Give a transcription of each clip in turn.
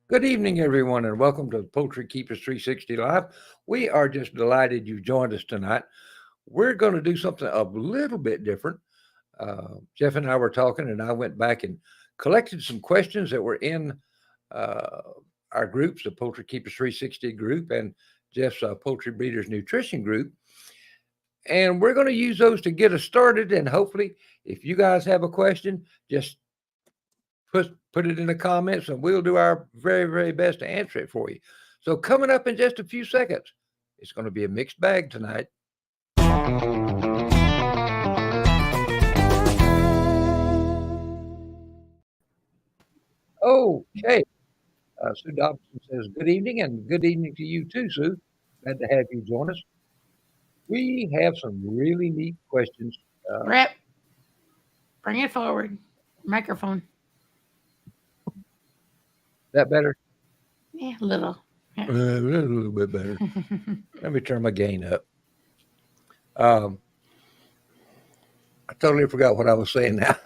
Good evening, everyone, and welcome to Poultry Keepers 360 Live. We are just delighted you joined us tonight. We're going to do something a little bit different. Jeff and I were talking, and I went back and collected some questions that were in uh, our groups, the Poultry Keepers 360 group and Jeff's Poultry Breeders Nutrition group. And we're going to use those to get us started. And hopefully, if you guys have a question, just put it in the comments and we'll do our very, very best to answer it for you. So coming up in just a few seconds, it's going to be a mixed bag tonight. Okay. Sue Dobson says, good evening, and good evening to you too, Sue. Glad to have you join us. We have some really neat questions. Rip, bring it forward. Microphone. That better? Yeah, a little. A little bit better. Let me turn my gain up. I totally forgot what I was saying now.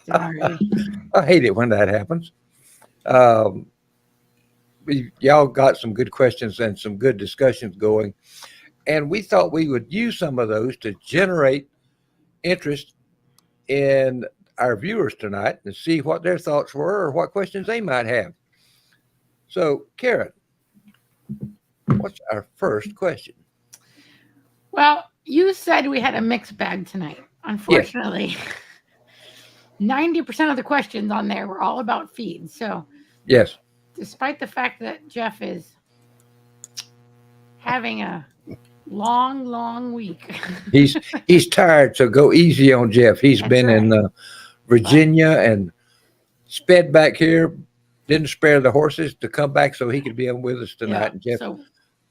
Sorry. I hate it when that happens. Um, y'all got some good questions and some good discussions going. And we thought we would use some of those to generate interest in our viewers tonight and see what their thoughts were or what questions they might have. So, Karen, what's our first question? Well, you said we had a mixed bag tonight. Unfortunately, 90% of the questions on there were all about feed. So, yes, despite the fact that Jeff is having a long week, he's tired, so go easy on Jeff. He's That's been right. in Virginia and sped back here, didn't spare the horses to come back so he could be on with us tonight. Yeah, And Jeff, so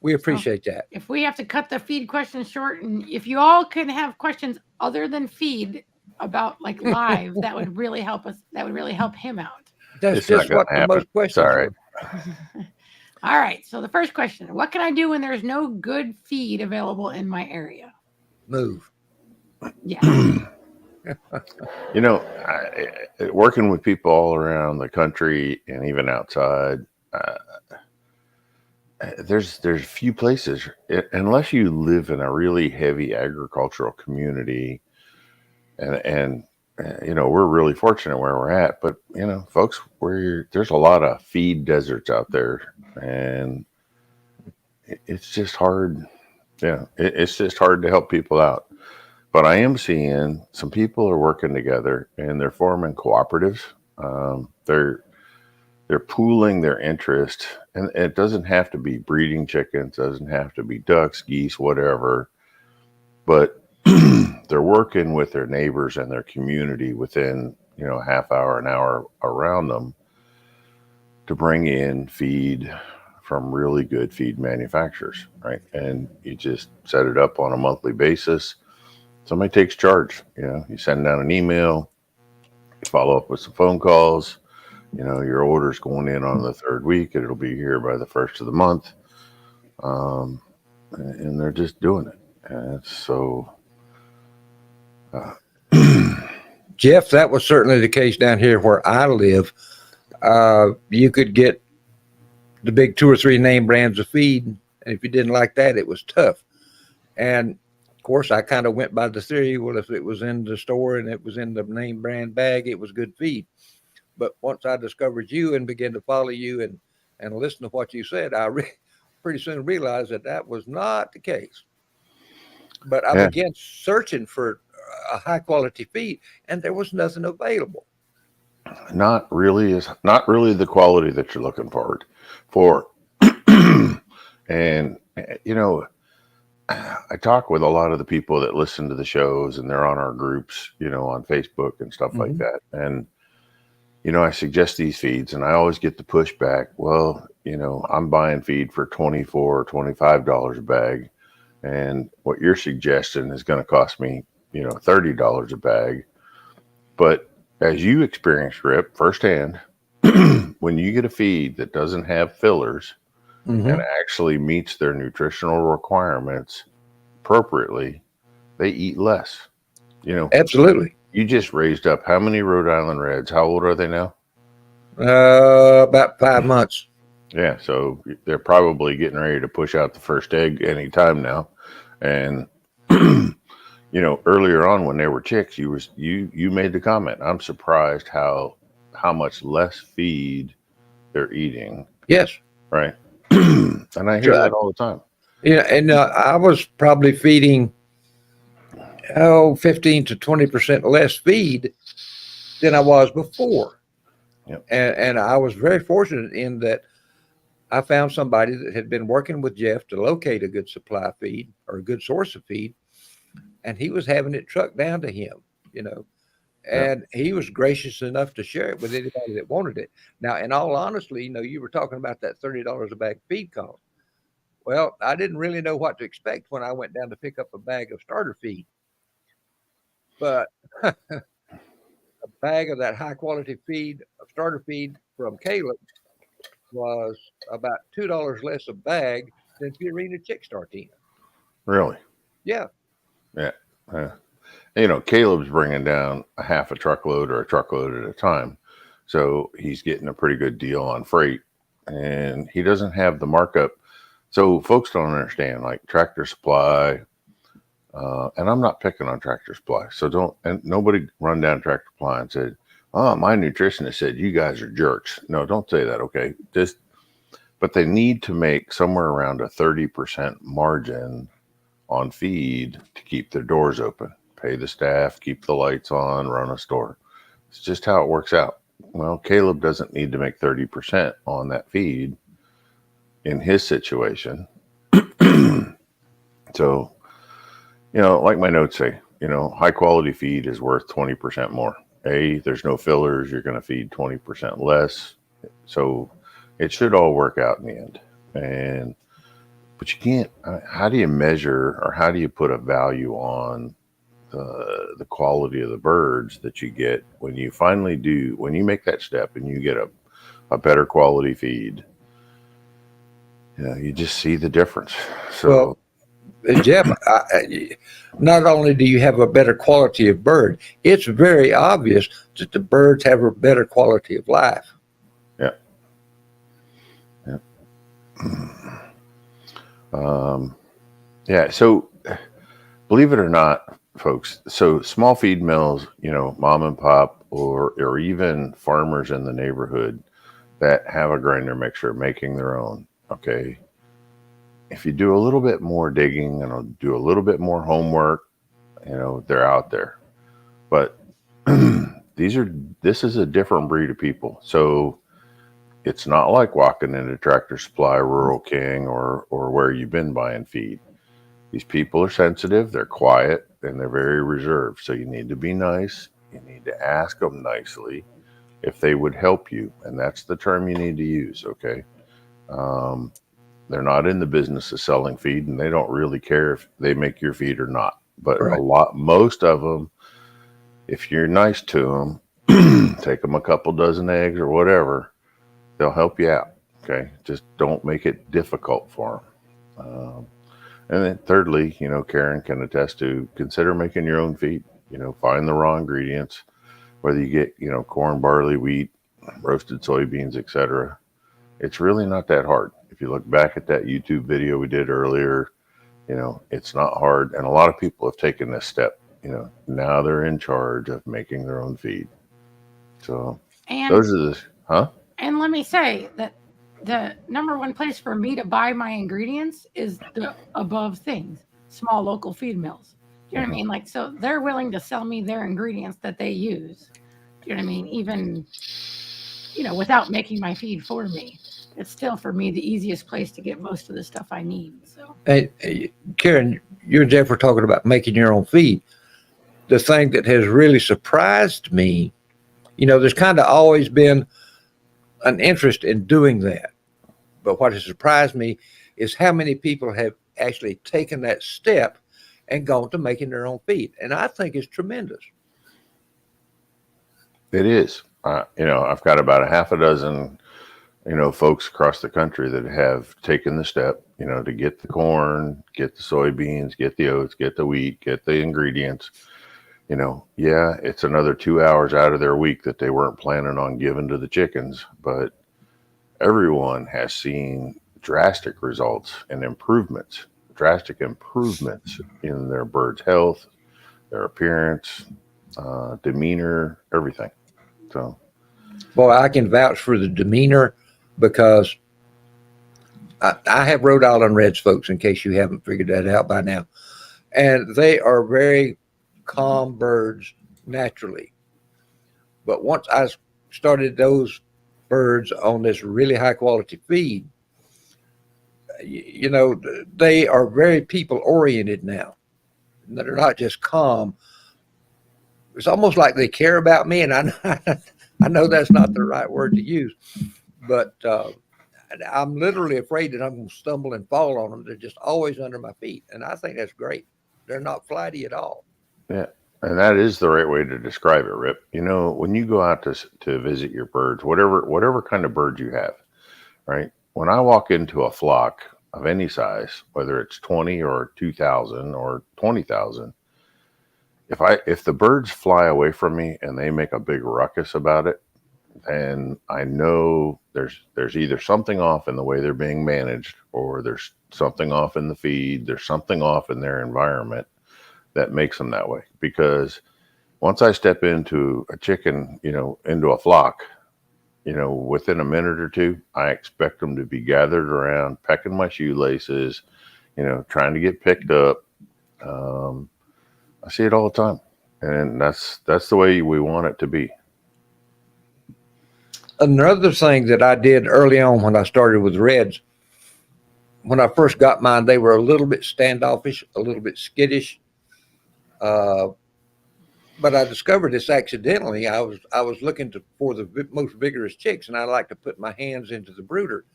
we appreciate that. if we have to cut the feed questions short, and if you all can have questions other than feed about like live, that would really help us. That would really help him out. That's It's not just gonna what the happen. most questions It's all right. were. All right. So the first question: what can I do when there's no good feed available in my area? Move. Yeah. You know, working with people all around the country and even outside, there's few places, unless you live in a really heavy agricultural community, and we're really fortunate where we're at. But folks, there's a lot of feed deserts out there, and it's just hard. Yeah, it's just hard to help people out. But I am seeing some people are working together and they're forming cooperatives. They're pooling their interest, and it doesn't have to be breeding chickens, doesn't have to be ducks, geese, whatever. But they're working with their neighbors and their community within a half hour, an hour around them to bring in feed from really good feed manufacturers, right? And you just set it up on a monthly basis. Somebody takes charge. You send out an email, you follow up with some phone calls. Your order's going in on the third week, and it'll be here by the first of the month. And they're just doing it. And so, Jeff, that was certainly the case down here where I live. You could get the big 2 or 3 name brands of feed, and if you didn't like that, it was tough. And of course, I kind of went by the theory, well, if it was in the store and it was in the name brand bag, it was good feed. But once I discovered you and began to follow you and listen to what you said, pretty soon realized that was not the case. But I began searching for a high quality feed, and there was nothing available. not really the quality that you're looking for. And I talk with a lot of the people that listen to the shows, and they're on our groups, on Facebook and stuff like that. And I suggest these feeds, and I always get the pushback. Well, I'm buying feed for $24 or $25 a bag, and what you're suggesting is going to cost me, $30 a bag. But as you experienced, Rip, firsthand, when you get a feed that doesn't have fillers and actually meets their nutritional requirements appropriately, they eat less. Absolutely. You just raised up how many Rhode Island Reds? How old are they now? About 5 months. Yeah, so they're probably getting ready to push out the first egg anytime now. And earlier on when they were chicks, you made the comment. I'm surprised how much less feed they're eating, Yes. right? And I hear Sure. that all the time. Yeah, and I was probably feeding 15 to 20% less feed than I was before. Yep. And I was very fortunate in that I found somebody that had been working with Jeff to locate a good supply of feed or a good source of feed, and he was having it trucked down to him, you know, Yep. and he was gracious enough to share it with anybody that wanted it. Now, in all honesty, you were talking about that $30 a bag feed cost. Well, I didn't really know what to expect when I went down to pick up a bag of starter feed, but a bag of that high quality feed, of starter feed from Caleb, was about $2 less a bag than Purina Chick Star tin. Really? Yeah. Yeah. Caleb's bringing down a half a truckload or a truckload at a time. So he's getting a pretty good deal on freight, and he doesn't have the markup. So folks don't understand, like Tractor Supply, and I'm not picking on Tractor Supply. So nobody run down Tractor Supply and said, "Oh, my nutritionist said you guys are jerks." No, don't say that. Okay, but they need to make somewhere around a 30% margin on feed to keep their doors open, pay the staff, keep the lights on, run a store. It's just how it works out. Well, Caleb doesn't need to make 30% on that feed in his situation. So, like my notes say, high quality feed is worth 20% more. There's no fillers. You're going to feed 20% less. So it should all work out in the end. But you can't, how do you measure or how do you put a value on the quality of the birds that you get when you make that step and you get a better quality feed? You just see the difference. So, well, Jeff, not only do you have a better quality of bird, it's very obvious that the birds have a better quality of life. yeah. Yeah. Yeah. So, believe it or not, folks, so small feed mills, mom and pop or even farmers in the neighborhood that have a grinder mixer making their own, okay, if you do a little bit more digging and do a little bit more homework, they're out there. But this is a different breed of people. So it's not like walking into Tractor Supply, Rural King, or where you've been buying feed. These people are sensitive, they're quiet, and they're very reserved. So you need to be nice. You need to ask them nicely if they would help you. And that's the term you need to use, okay? They're not in the business of selling feed, and they don't really care if they make your feed or not. But Right. most of them, if you're nice to them, take them a couple dozen eggs or whatever, they'll help you out, okay? Just don't make it difficult for them. And then thirdly, Karen can attest to, consider making your own feed. Find the raw ingredients, whether you get, corn, barley, wheat, roasted soybeans, etc. It's really not that hard. If you look back at that YouTube video we did earlier, it's not hard. And a lot of people have taken this step. Now they're in charge of making their own feed. So And those are the, huh? and let me say that the number one place for me to buy my ingredients is the above things, small local feed mills. Do you know what I mean? Like, so they're willing to sell me their ingredients that they use. Do you know what I mean? Even, without making my feed for me. It's still for me the easiest place to get most of the stuff I need. So, Hey, Karen, you and Jeff were talking about making your own feed. The thing that has really surprised me, there's kind of always been an interest in doing that. But what has surprised me is how many people have actually taken that step and gone to making their own feed. And I think it's tremendous. It is. I've got about a half a dozen, folks across the country that have taken the step, to get the corn, get the soybeans, get the oats, get the wheat, get the ingredients, Yeah, it's another 2 hours out of their week that they weren't planning on giving to the chickens, but everyone has seen drastic improvements in their bird's health, their appearance, demeanor, everything. So, Boy, I can vouch for the demeanor because I have Rhode Island Reds, folks, in case you haven't figured that out by now. And they are very calm birds naturally. But once I started those birds on this really high quality feed, they are very people oriented now. They're not just calm. It's almost like they care about me, and I know that's not the right word to use, but I'm literally afraid that I'm going to stumble and fall on them. They're just always under my feet, and I think that's great. They're not flighty at all. yeah, and that is the right way to describe it, Rip. When you go out to visit your birds, whatever kind of bird you have, right? When I walk into a flock of any size, whether it's 20 or 2,000 or 20,000, if the birds fly away from me and they make a big ruckus about it, and I know there's either something off in the way they're being managed, or there's something off in the feed, there's something off in their environment that makes them that way. Because once I step into a chicken, into a flock, within a minute or two, I expect them to be gathered around, pecking my shoelaces, trying to get picked up. I see it all the time, and that's the way we want it to be. Another thing that I did early on when I started with Reds, when I first got mine, they were a little bit standoffish, a little bit skittish. Uh, but I discovered this accidentally. I was looking for the most vigorous chicks, and I like to put my hands into the brooder.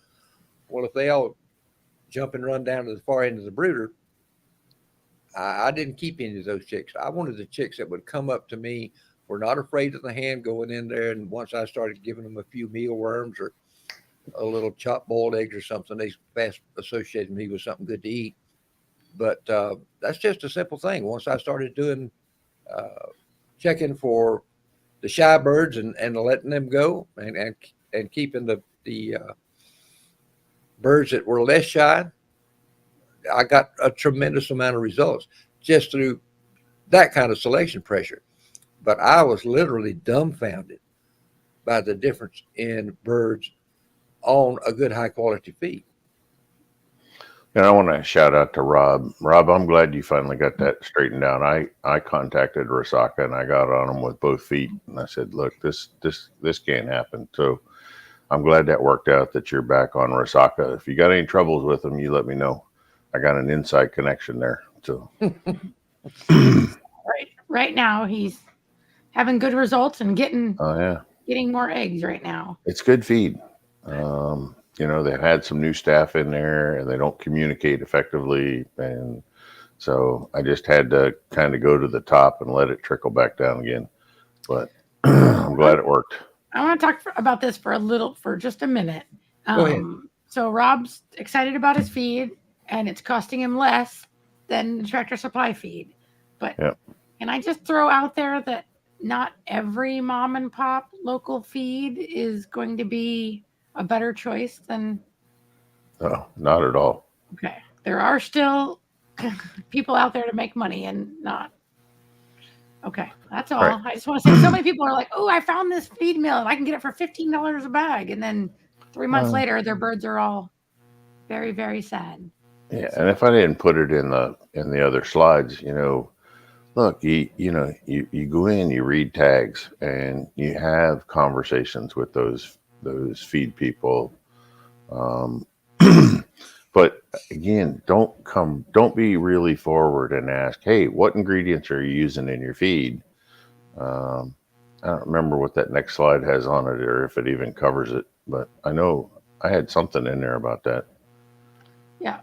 Well, if they all jump and run down to the far end of the brooder, I didn't keep any of those chicks. I wanted the chicks that would come up to me, were not afraid of the hand going in there. And once I started giving them a few mealworms or a little chopped boiled eggs or something, they fast associated me with something good to eat. But that's just a simple thing. Once I started doing checking for the shy birds and letting them go and keeping the birds that were less shy, I got a tremendous amount of results just through that kind of selection pressure. But I was literally dumbfounded by the difference in birds on a good high quality feed. And I want to shout out to Rob. Rob, I'm glad you finally got that straightened out. I contacted Risaka and I got on him with both feet, and I said, "Look, this can't happen." So I'm glad that worked out. That you're back on Risaka. If you got any troubles with him, you let me know. I got an inside connection there. So right now he's having good results and getting more eggs right now. It's good feed. They've had some new staff in there and they don't communicate effectively. And so I just had to kind of go to the top and let it trickle back down again. But I'm glad it worked. I want to talk about this for just a minute. Go ahead. So Rob's excited about his feed and it's costing him less than the Tractor Supply feed. But Can I just throw out there that not every mom and pop local feed is going to be a better choice than... No, not at all. Okay. There are still people out there to make money and not... Okay, that's all. Right. I just want to say so many people are like, oh, I found this feed mill and I can get it for $15 a bag. And then 3 months later, their birds are all very, very sad. Yeah, and if I didn't put it in the other slides, look, you go in, you read tags, and you have conversations with those feed people. But again, don't be really forward and ask, hey, what ingredients are you using in your feed? I don't remember what that next slide has on it or if it even covers it, but I know I had something in there about that. Yeah.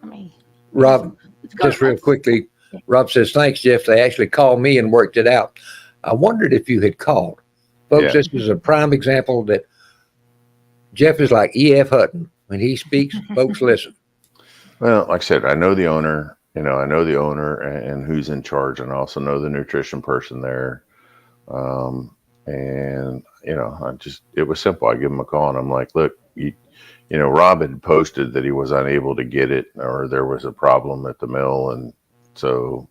Let me. Rob, just real quickly, Rob says, thanks, Jeff. They actually called me and worked it out. I wondered if you had called. Folks, This is a prime example that Jeff is like E.F. Hutton. When he speaks, folks listen. Well, like I said, I know the owner. I know the owner and who's in charge, and I also know the nutrition person there. And it was simple. I give him a call and I'm like, look, Rob had posted that he was unable to get it or there was a problem at the mill. And so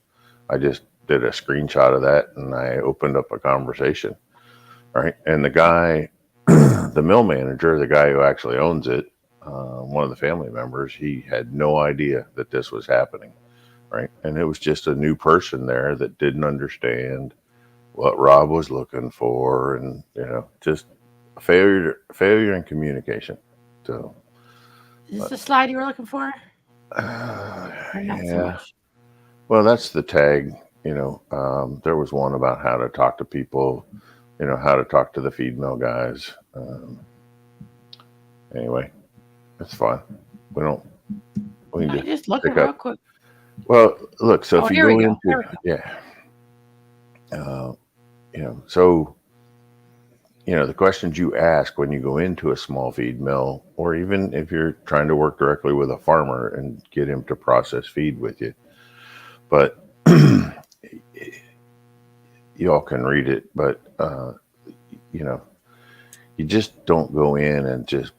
I just did a screenshot of that and I opened up a conversation. Right. And the guy, the mill manager, the guy who actually owns it, one of the family members, he had no idea that this was happening. Right. And it was just a new person there that didn't understand what Rob was looking for, and just failure in communication. So, Is this the slide you were looking for? Or not so yeah. much? Well, that's the tag. There was one about how to talk to people. How to talk to the feed mill guys. Anyway, that's fine. We don't. We can Just looking pick real up. quick. Well, look. So if you Here we go go. into There we go. so the questions you ask when you go into a small feed mill, or even if you're trying to work directly with a farmer and get him to process feed with you. But you all can read it, but you just don't go in and just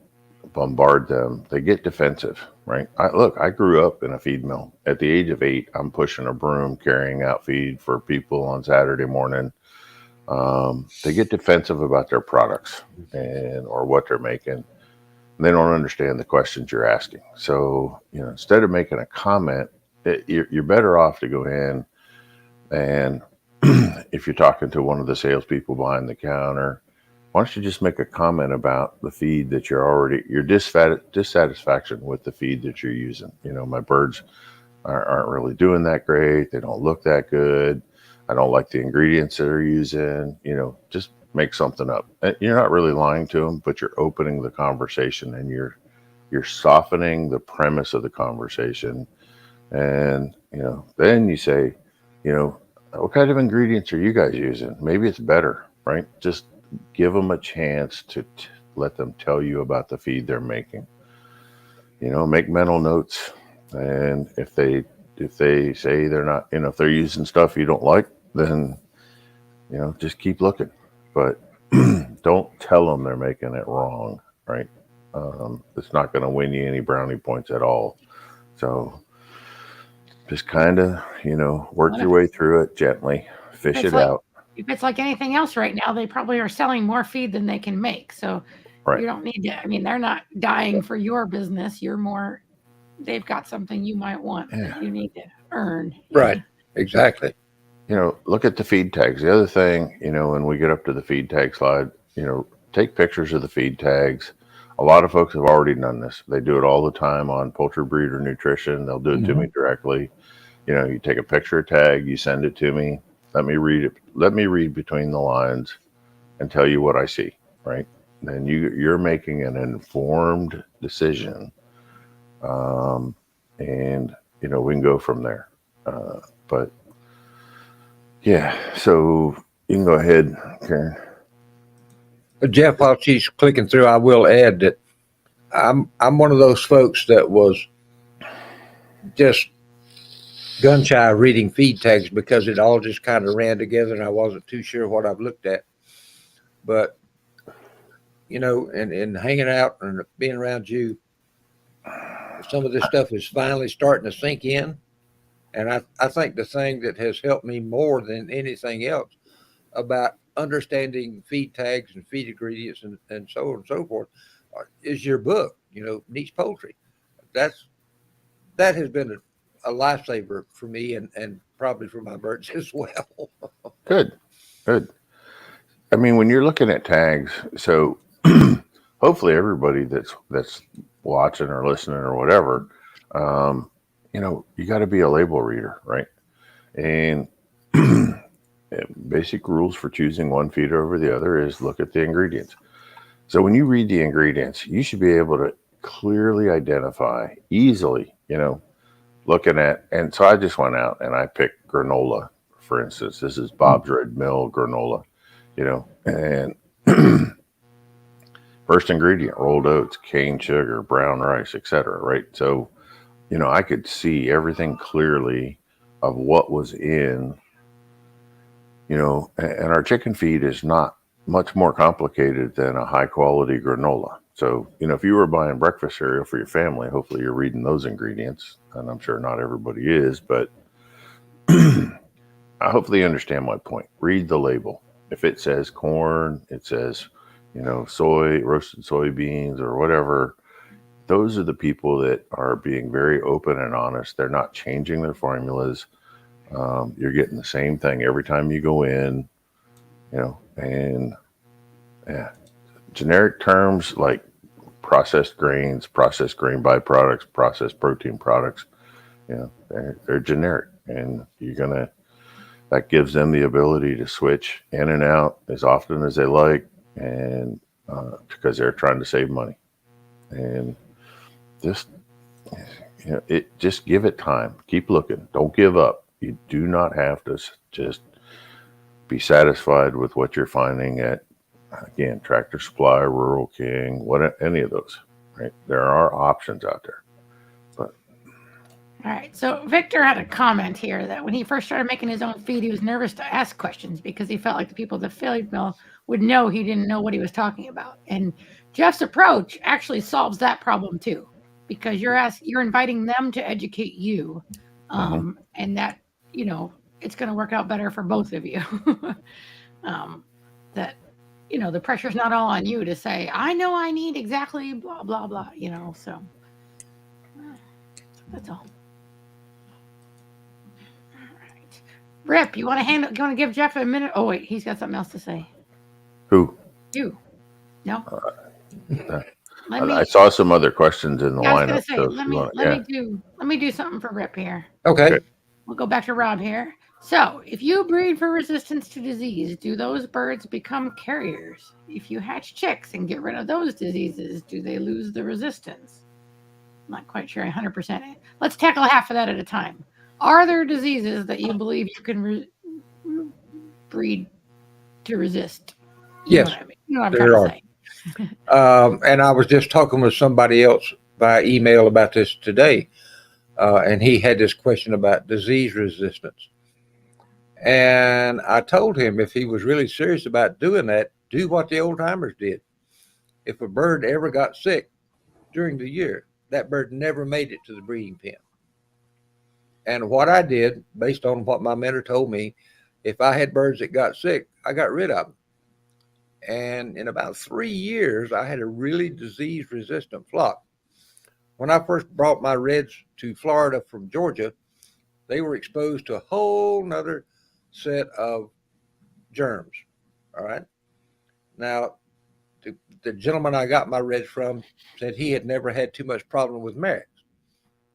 bombard them. They get defensive, right? I grew up in a feed mill. At the age of 8, I'm pushing a broom, carrying out feed for people on Saturday morning. They get defensive about their products or what they're making. They don't understand the questions you're asking. So, instead of making a comment, you're better off to go in and if you're talking to one of the salespeople behind the counter, why don't you just make a comment about the feed that your dissatisfaction with the feed that you're using? My birds aren't really doing that great. They don't look that good. I don't like the ingredients that they're using. Just make something up. You're not really lying to them, but you're opening the conversation and you're softening the premise of the conversation. And then you say, what kind of ingredients are you guys using? Maybe it's better, right? Just give them a chance to let them tell you about the feed they're making. Make mental notes, and if they say they're not, if they're using stuff you don't like, then just keep looking, but don't tell them they're making it wrong, right? It's not going to win you any brownie points at all. So just kind of work your way through it gently, fish it out. If it's like anything else right now, they probably are selling more feed than they can make. So Right. you don't need to. I mean, they're not dying for your business. You're more. They've got something you might want that you need to earn. Right. Exactly. Look at the feed tags. The other thing, when we get up to the feed tag slide, take pictures of the feed tags. A lot of folks have already done this. They do it all the time on Poultry Breeder Nutrition. They'll do it to me directly. You take a picture of tag, you send it to me. Let me read it. Let me read between the lines and tell you what I see, right? Then you're making an informed decision. And we can go from there. But yeah, so you can go ahead, Karen. Jeff, while she's clicking through, I will add that I'm one of those folks that was just gun shy reading feed tags because it all just kind of ran together and I wasn't too sure what I've looked at. But and hanging out and being around you, some of this stuff is finally starting to sink in. And I think the thing that has helped me more than anything else about understanding feed tags and feed ingredients and so on and so forth is your book, Niche Poultry. That has been a lifesaver for me and probably for my birds as well. Good. I mean, when you're looking at tags, so hopefully everybody that's watching or listening or whatever, you got to be a label reader, right? And basic rules for choosing one feed over the other is look at the ingredients. So when you read the ingredients, you should be able to clearly identify easily, looking at, and so I just went out and I picked granola, for instance. This is Bob's Red Mill granola, and first ingredient, rolled oats, cane sugar, brown rice, etc. Right? So I could see everything clearly of what was in, and our chicken feed is not much more complicated than a high quality granola. So, if you were buying breakfast cereal for your family, hopefully you're reading those ingredients. And I'm sure not everybody is, but hopefully you understand my point. Read the label. If it says corn, it says, soy, roasted soybeans, or whatever. Those are the people that are being very open and honest. They're not changing their formulas. You're getting the same thing every time you go in, and yeah, generic terms like processed grains, processed grain byproducts, processed protein products, they're generic, and that gives them the ability to switch in and out as often as they like, and because they're trying to save money, and just just give it time. Keep looking. Don't give up. You do not have to just be satisfied with what you're finding at, again, Tractor Supply, Rural King, any of those. Right? There are options out there. But All right. So Victor had a comment here that when he first started making his own feed, he was nervous to ask questions because he felt like the people at the feed mill would know he didn't know what he was talking about. And Jeff's approach actually solves that problem too, because you're inviting them to educate you, and that it's going to work out better for both of you. That the pressure's not all on you to say, I know I need exactly blah blah blah. So that's all. Rip, you want to give Jeff a minute? Oh wait, he's got something else to say. Who? You? No. I saw some other questions in the I was lineup. gonna say, let me do something for Rip here. Okay. We'll go back to Rob here. So, if you breed for resistance to disease, do those birds become carriers? If you hatch chicks and get rid of those diseases, do they lose the resistance? I'm not quite sure 100%. Let's tackle half of that at a time. Are there diseases that you believe you can breed to resist? Yes, You know what I'm there trying are. to say. And I was just talking with somebody else by email about this today, and he had this question about disease resistance. And I told him if he was really serious about doing that, do what the old timers did. If a bird ever got sick during the year, that bird never made it to the breeding pen. And what I did, based on what my mentor told me, if I had birds that got sick, I got rid of them. And in about 3 years, I had a really disease resistant flock. When I first brought my reds to Florida from Georgia, they were exposed to a whole nother set of germs. All right. Now, the gentleman I got my reds from said he had never had too much problem with Merrick's.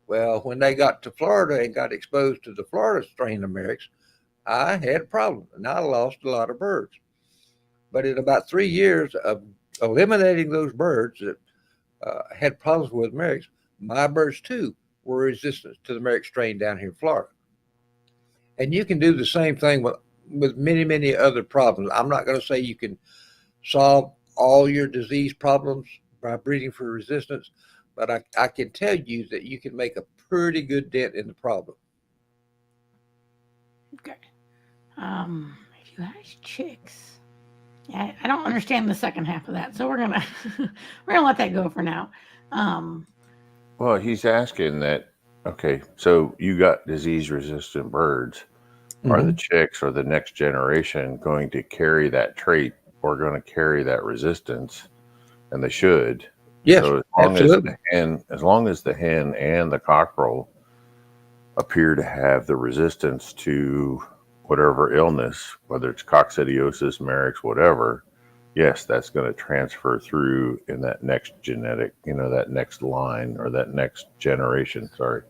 Well, when they got to Florida and got exposed to the Florida strain of Merrick's, I had a problem and I lost a lot of birds. But in about 3 years of eliminating those birds that had problems with Merrick's, my birds too were resistant to the Merrick strain down here in Florida. And you can do the same thing with many, many other problems. I'm not going to say you can solve all your disease problems by breeding for resistance, but I can tell you that you can make a pretty good dent in the problem. Okay. If you hatch chicks, yeah, I don't understand the second half of that, so we're gonna let that go for now. Well, he's asking that. Okay, so you got disease-resistant birds. Are the chicks or the next generation going to carry that trait or going to carry that resistance? And they should. Yes, So absolutely. as long as the hen and the cockerel appear to have the resistance to whatever illness, whether it's coccidiosis, Merrick's, whatever, yes, that's going to transfer through in that next genetic, that next line or that next generation. Sorry,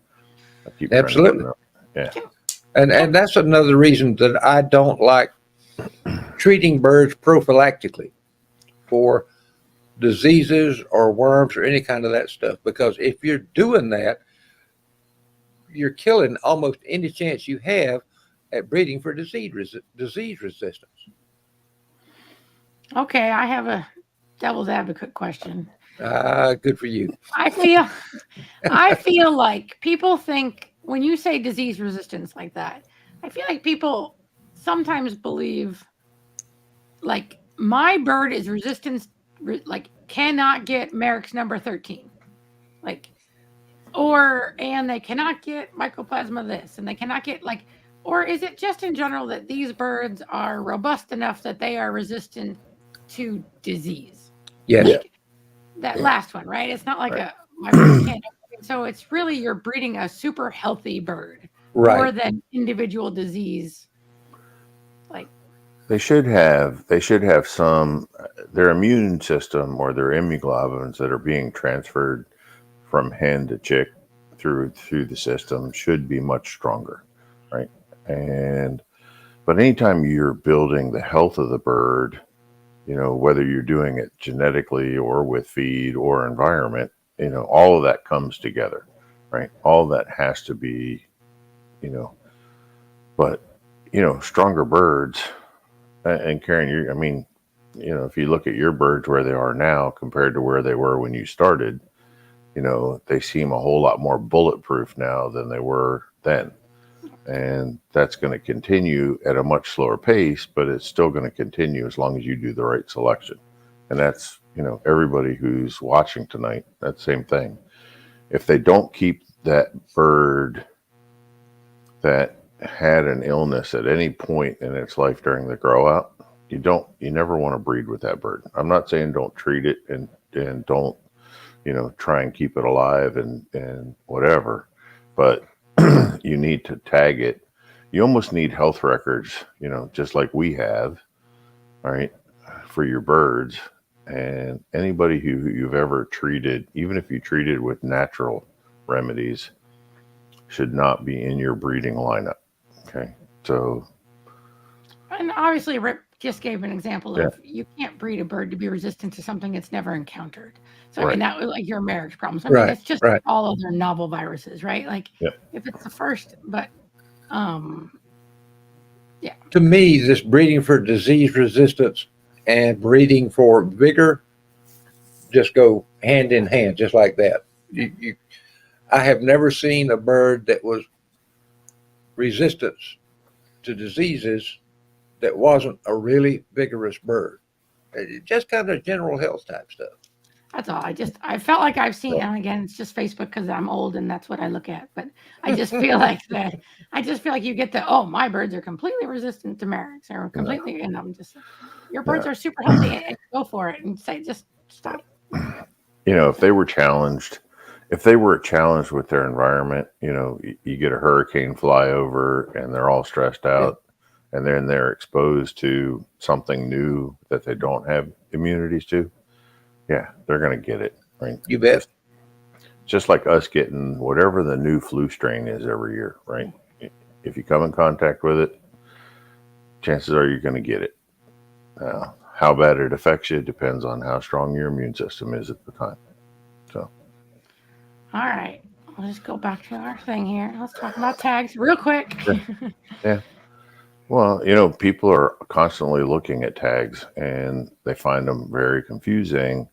I keep Absolutely. trying to remember. Yeah. And that's another reason that I don't like treating birds prophylactically for diseases or worms or any kind of that stuff. Because if you're doing that, you're killing almost any chance you have at breeding for disease resistance. Okay, I have a devil's advocate question. Good for you. I feel I feel like people think when you say disease resistance like that, I feel like people sometimes believe like my bird is resistant, like cannot get Merrick's number 13. Like, and they cannot get mycoplasma this, and they cannot get like, or is it just in general that these birds are robust enough that they are resistant to disease? Yes. Like that last one, right? It's not like Right. my birds can't. So it's really you're breeding a super healthy bird more Right. than individual disease. Like They should have some their immune system or their immunoglobulins that are being transferred from hen to chick through the system should be much stronger, right? And but anytime you're building the health of the bird, whether you're doing it genetically or with feed or environment, all of that comes together, right? All of that has to be, you know, but stronger birds. And Karen, I mean, if you look at your birds where they are now compared to where they were when you started, they seem a whole lot more bulletproof now than they were then. And that's going to continue at a much slower pace, but it's still going to continue as long as you do the right selection. And that's, everybody who's watching tonight, that same thing. If they don't keep that bird that had an illness at any point in its life during the grow out, you never want to breed with that bird. I'm not saying don't treat it and don't, try and keep it alive and whatever, but you need to tag it. You almost need health records, just like we have, right, for your birds. And anybody who you've ever treated, even if you treated with natural remedies, should not be in your breeding lineup. Okay. So, and obviously Rip just gave an example yeah, of you can't breed a bird to be resistant to something it's never encountered. So I right. mean that was like your marriage problems. I mean Right. it's just Right. all other novel viruses, right? Like Yeah. if it's the first, but um yeah. To me, this breeding for disease resistance and breeding for vigor just go hand in hand, just like that. I have never seen a bird that was resistant to diseases that wasn't a really vigorous bird. Just kind of general health type stuff. That's all. I felt like I've seen, Yeah. and again, it's just Facebook because I'm old and that's what I look at. But I just feel like that. I just feel like you get the my birds are completely resistant to Merrick's or No, completely, and I'm just like, your birds no. are super healthy and go for it and say just stop. If they were challenged, if they were challenged with their environment, you get a hurricane fly over and they're all stressed Yeah. out, and then they're exposed to something new that they don't have immunities to. Yeah, they're going to get it. Right. You bet. Just like us getting whatever the new flu strain is every year, right? If you come in contact with it, chances are you're going to get it. How bad it affects you depends on how strong your immune system is at the time. So, All right, let's just go back to our thing here. Let's talk about tags real quick. yeah. Well, people are constantly looking at tags and they find them very confusing.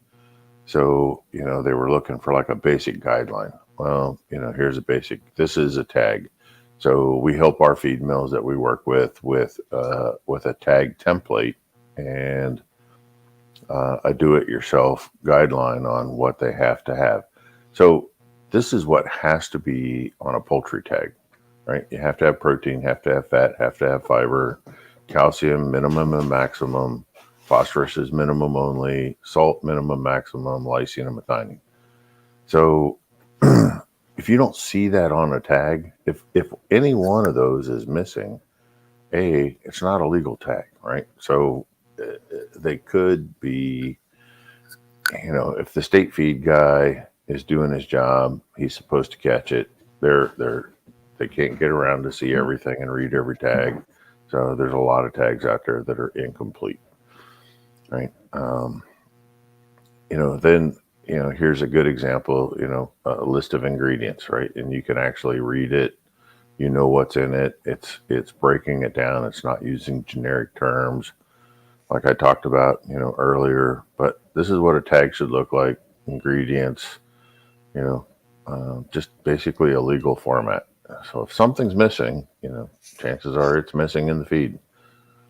So, they were looking for like a basic guideline. Well, here's a basic, this is a tag. So we help our feed mills that we work with a tag template and a do-it-yourself guideline on what they have to have. So this is what has to be on a poultry tag, right? You have to have protein, have to have fat, have to have fiber, calcium minimum and maximum, phosphorus is minimum only, salt minimum maximum, lysine and methionine. So if you don't see that on a tag, if any one of those is missing, it's not a legal tag, right? So they could be, if the state feed guy is doing his job, he's supposed to catch it. They can't get around to see everything and read every tag. So there's a lot of tags out there that are incomplete, right? Then here's a good example. A list of ingredients, right? And you can actually read it. You know what's in it. It's breaking it down. It's not using generic terms like I talked about, earlier. But this is what a tag should look like. ingredients, just basically a legal format. So if something's missing, chances are it's missing in the feed.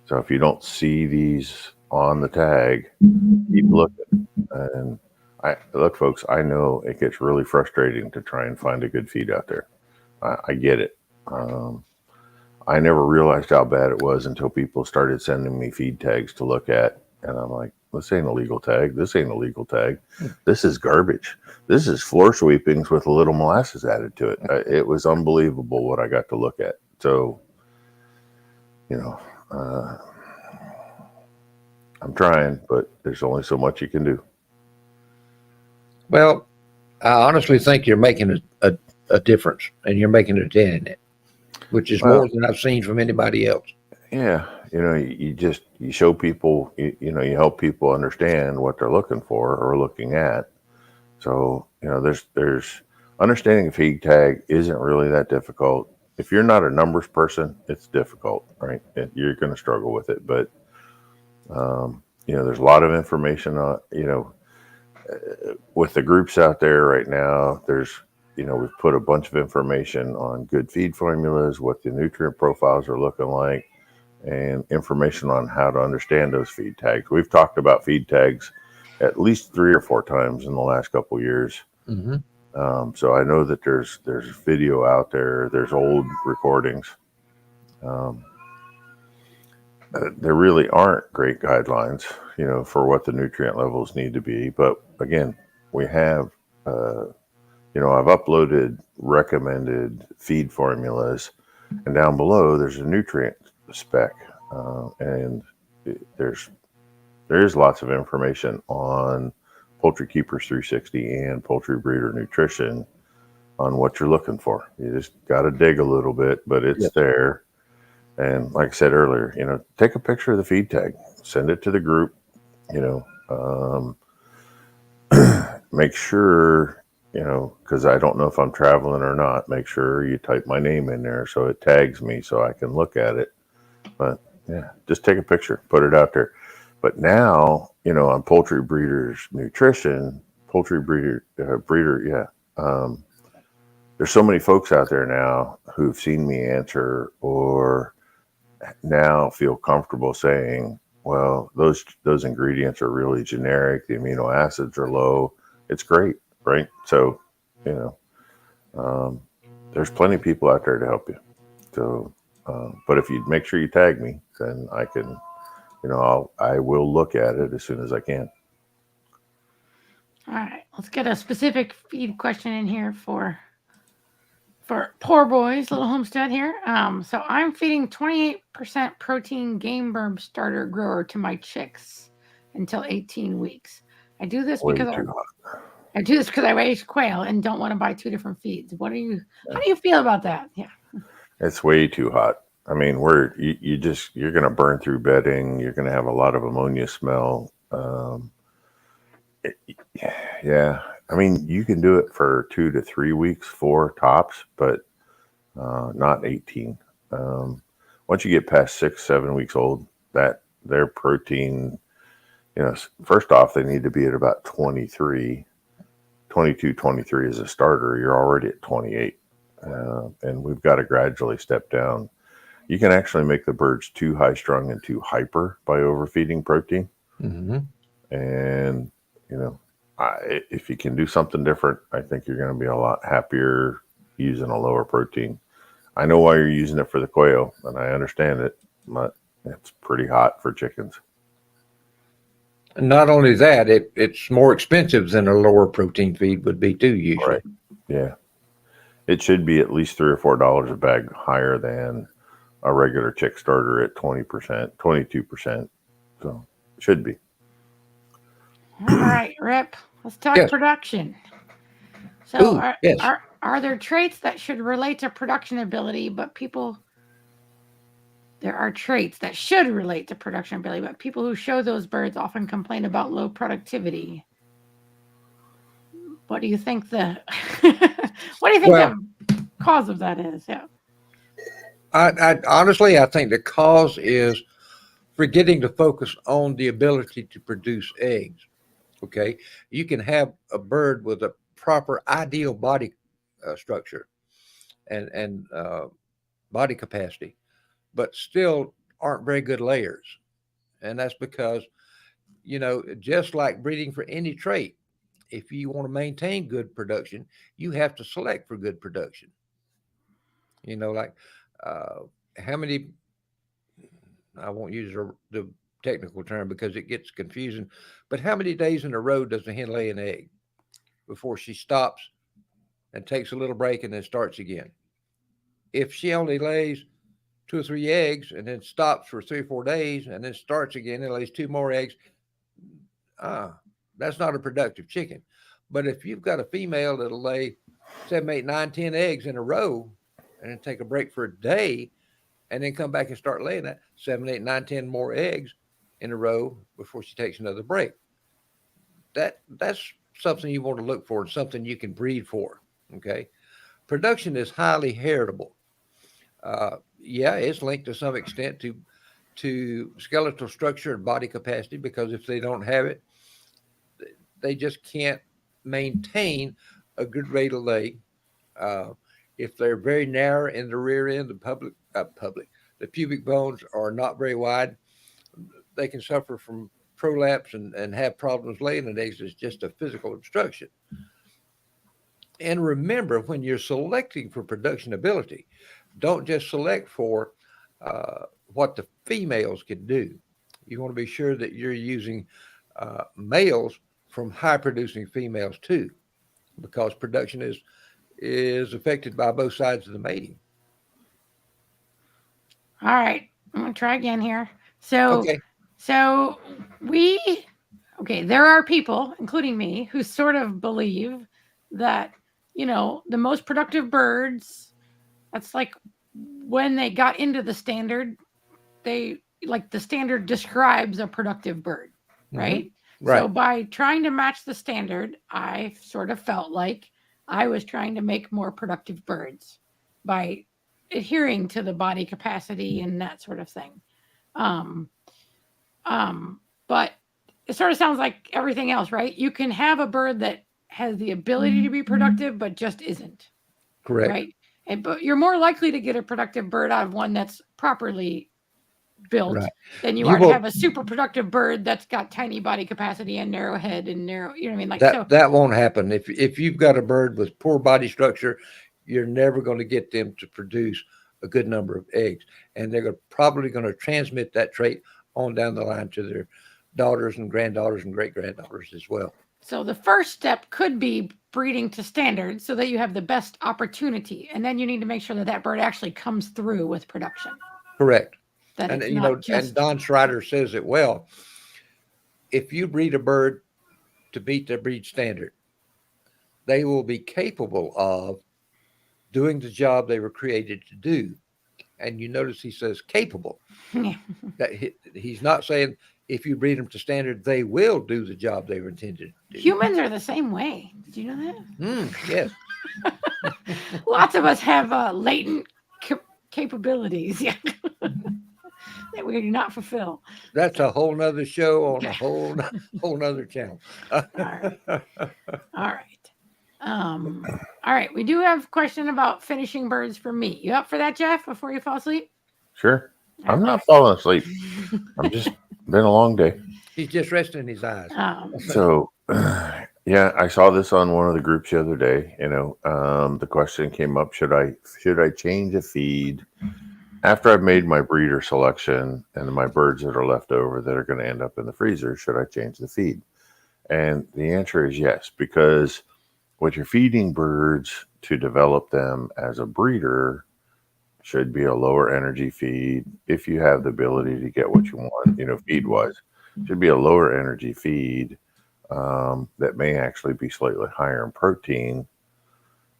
So if you don't see these on the tag, keep looking. And look, folks, I know it gets really frustrating to try and find a good feed out there. I get it. I never realized how bad it was until people started sending me feed tags to look at. And I'm like, this ain't a legal tag. This ain't a legal tag. This is garbage. This is floor sweepings with a little molasses added to it. It was unbelievable what I got to look at. So, I'm trying, but there's only so much you can do. Well, I honestly think you're making a difference, and you're making a dent in it, which is more than I've seen from anybody else. Yeah, you show people, you help people understand what they're looking for or looking at. So there's understanding a feed tag isn't really that difficult. If you're not a numbers person, it's difficult, right? You're going to struggle with it, but there's a lot of information on, with the groups out there right now. We've put a bunch of information on good feed formulas, what the nutrient profiles are looking like, and information on how to understand those feed tags. We've talked about feed tags at least 3 or 4 times in the last couple of years. Mm-hmm. So I know that there's video out there. There's old recordings. There really aren't great guidelines, for what the nutrient levels need to be. But again, we have, I've uploaded recommended feed formulas, and down below there's a nutrient spec, and there is lots of information on Poultry Keepers 360 and Poultry Breeder Nutrition on what you're looking for. You just got to dig a little bit, but it's there. And like I said earlier, take a picture of the feed tag, send it to the group, make sure, because I don't know if I'm traveling or not, make sure you type my name in there so it tags me so I can look at it. But yeah, just take a picture, put it out there. But now, on Poultry Breeders Nutrition, Breeder, there's so many folks out there now who've seen me answer or now feel comfortable saying, well, those ingredients are really generic. The amino acids are low. It's great, right? So, there's plenty of people out there to help you. So, but if you make sure you tag me, then I can, I will look at it as soon as I can. All right, let's get a specific feed question in here for Poor Boys Little Homestead here. So I'm feeding 28% protein game burb starter grower to my chicks until 18 weeks. I do this because I raise quail and don't want to buy 2 different feeds. How do you feel about that? Yeah. It's way too hot. I mean, you're going to burn through bedding. You're going to have a lot of ammonia smell. Yeah. I mean, you can do it for 2 to 3 weeks, 4 tops, but not 18. Once you get past 6, 7 weeks old, that their protein, first off, they need to be at about 23, 22, 23 as a starter. You're already at 28. And we've got to gradually step down. You can actually make the birds too high strung and too hyper by overfeeding protein. Mm-hmm. And, if you can do something different, I think you're going to be a lot happier using a lower protein. I know why you're using it for the quail, and I understand it, but it's pretty hot for chickens. And not only that, it's more expensive than a lower protein feed would be too, usually. Right. Yeah. It should be at least $3 or $4 a bag higher than a regular chick starter at 20%, 22%. So it should be. All right, Rip. Let's talk production. So are there traits that should relate to production ability, but there are traits that should relate to production ability, but people who show those birds often complain about low productivity. What do you think the cause of that is? Yeah. I honestly, I think the cause is forgetting to focus on the ability to produce eggs. Okay, you can have a bird with a proper ideal body structure and body capacity, but still aren't very good layers. And that's because, just like breeding for any trait, if you want to maintain good production, you have to select for good production. Like uh, how many, I won't use the technical term because it gets confusing, but how many days in a row does a hen lay an egg before she stops and takes a little break and then starts again? If she only lays 2 or 3 eggs and then stops for 3 or 4 days and then starts again and lays two more eggs, ah, that's not a productive chicken. But if you've got a female that'll lay 7, 8, 9, 10 eggs in a row and then take a break for a day and then come back and start laying that 7, 8, 9, 10 more eggs in a row before she takes another break, that's something you want to look for and something you can breed for. Okay. Production is highly heritable. Yeah, it's linked to some extent to skeletal structure and body capacity, because if they don't have it, they just can't maintain a good rate of lay. Uh, if they're very narrow in the rear end, the pubic bones are not very wide. They can suffer from prolapse and have problems laying an eggs. It's just a physical obstruction. And remember, when you're selecting for production ability, don't just select for what the females can do. You want to be sure that you're using males from high producing females too, because production is affected by both sides of the mating. All right, I'm gonna try again here. So, Okay. so we, okay, there are people, including me, who sort of believe that the most productive birds. That's like when they got into the standard, they like the standard describes a productive bird, right? Right. So by trying to match the standard, I sort of felt like I was trying to make more productive birds by adhering to the body capacity and that sort of thing. Um, but it sort of sounds like everything else, right? You can have a bird that has the ability to be productive, but just isn't. Correct. Right. But you're more likely to get a productive bird out of one that's properly built Right. than you You are to will have a super productive bird that's got tiny body capacity and narrow head and narrow, you know what I mean? Like, that so that won't happen if you've got a bird with poor body structure. You're never going to get them to produce a good number of eggs, and they're probably going to transmit that trait on down the line to their daughters and granddaughters and great granddaughters as well. So the first step could be breeding to standards so that you have the best opportunity, and then you need to make sure that that bird actually comes through with production. Correct. That And it's not just. and Don Schreider says it well. If you breed a bird to meet their breed standard, they will be capable of doing the job they were created to do. And you notice he says capable. Yeah. That he's not saying if you breed them to standard, they will do the job they were intended to do. Humans are the same way. Did you know that? Yes. Lots of us have latent capabilities, yeah, that we do not fulfill. That's a whole nother show on a whole nother channel. All right. All right. All right. We do have a question about finishing birds for meat. You up for that, Jeff, before you fall asleep? Sure. I'm not falling asleep. I'm just been a long day. He's just resting his eyes. So, yeah, I saw this on one of the groups the other day. The question came up: should I change a feed after I've made my breeder selection and my birds that are left over that are going to end up in the freezer? Should I change the feed? And the answer is yes, because what you're feeding birds to develop them as a breeder should be a lower energy feed. If you have the ability to get what you want, feed wise, should be a lower energy feed that may actually be slightly higher in protein.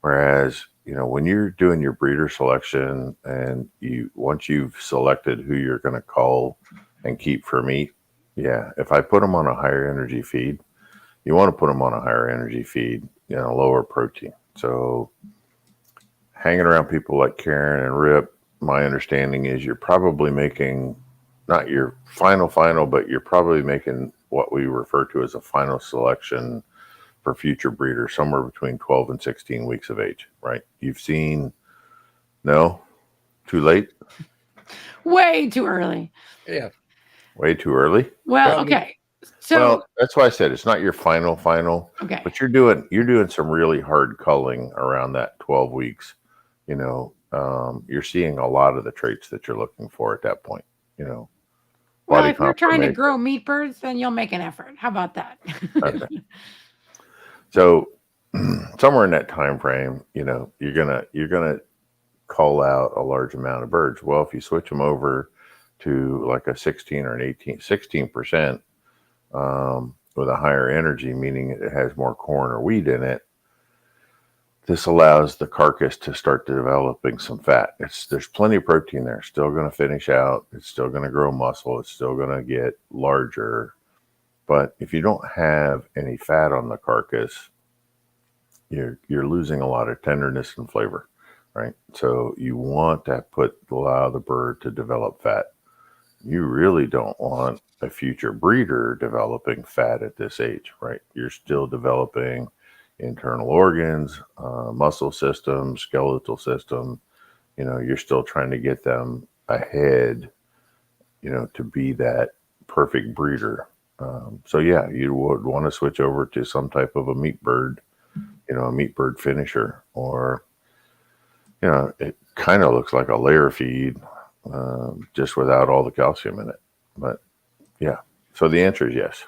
Whereas, when you're doing your breeder selection and once you've selected who you're going to cull and keep for meat, yeah, if I put them on a higher energy feed, you want to put them on a higher energy feed, lower protein. So hanging around people like Karen and Rip, my understanding is you're probably making not your final, but you're probably making what we refer to as a final selection for future breeders, somewhere between 12 and 16 weeks of age, right? You've seen, no, too late, Way too early. Yeah. way too early. Well, Probably. okay. So, Well, that's why I said it's not your final, okay. but you're doing some really hard culling around that 12 weeks. You know, you're seeing a lot of the traits that you're looking for at that point. You know, Well, body if you're trying to conformation. grow meat birds, then you'll make an effort. How about that? Okay. So somewhere in that time frame, you know, you're gonna cull out a large amount of birds. Well, if you switch them over to like a 16 or an 16%, with a higher energy, meaning it has more corn or wheat in it, this allows the carcass to start developing some fat. There's plenty of protein there. Still going to finish out. It's still going to grow muscle. It's still going to get larger. But if you don't have any fat on the carcass, you're losing a lot of tenderness and flavor, right? So you want to allow the bird to develop fat. You really don't want a future breeder developing fat at this age, right? You're still developing internal organs, muscle system, skeletal system. You know, you're still trying to get them ahead, you know, to be that perfect breeder. So yeah, you would want to switch over to some type of a meat bird, you know, a meat bird finisher, or, you know, it kind of looks like a layer feed, just without all the calcium in it. But yeah, so the answer is yes.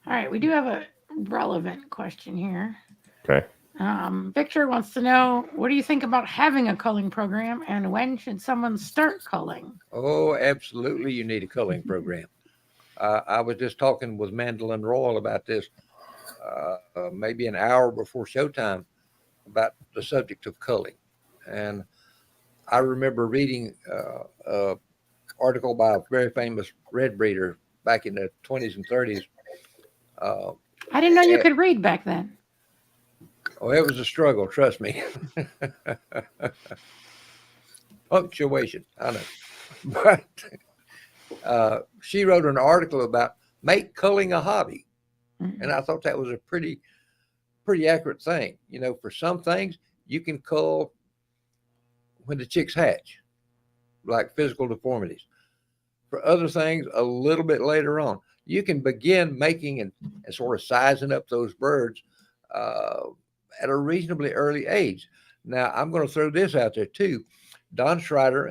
All right, we do have a relevant question here. Okay. Victor wants to know, what do you think about having a culling program, and when should someone start culling? Oh, absolutely. You need a culling program. I was just talking with Mandolin Royal about this maybe an hour before showtime about the subject of culling. And I remember reading an article by a very famous red breeder back in the 20s and 30s. Uh, I didn't know you eh, could read back then. oh, it was a struggle, trust me. Punctuation, I know. But she wrote an article about make culling a hobby. Mhm. And I thought that was a pretty accurate thing. You know, for some things, you can cull when the chicks hatch, like physical deformities. For other things, a little bit later on, you can begin making and sort of sizing up those birds uh, at a reasonably early age. Now, I'm going to throw this out there too. Don Schreider,